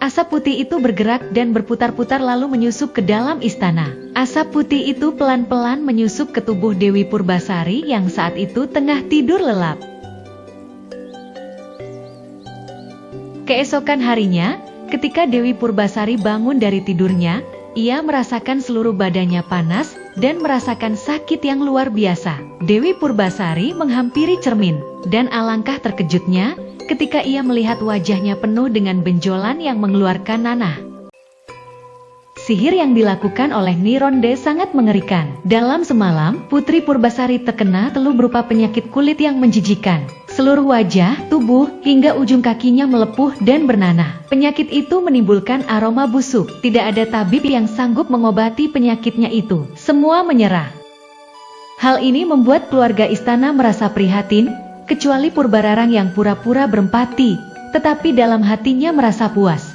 Asap putih itu bergerak dan berputar-putar lalu menyusup ke dalam istana. Asap putih itu pelan-pelan menyusup ke tubuh Dewi Purbasari yang saat itu tengah tidur lelap. Keesokan harinya, ketika Dewi Purbasari bangun dari tidurnya, ia merasakan seluruh badannya panas dan merasakan sakit yang luar biasa. Dewi Purbasari menghampiri cermin, dan alangkah terkejutnya ketika ia melihat wajahnya penuh dengan benjolan yang mengeluarkan nanah. Sihir yang dilakukan oleh Nyi Ronde sangat mengerikan. Dalam semalam, Putri Purbasari terkena teluh berupa penyakit kulit yang menjijikan. Seluruh wajah, tubuh, hingga ujung kakinya melepuh dan bernanah. Penyakit itu menimbulkan aroma busuk. Tidak ada tabib yang sanggup mengobati penyakitnya itu. Semua menyerah. Hal ini membuat keluarga istana merasa prihatin, kecuali Purbararang yang pura-pura berempati, tetapi dalam hatinya merasa puas.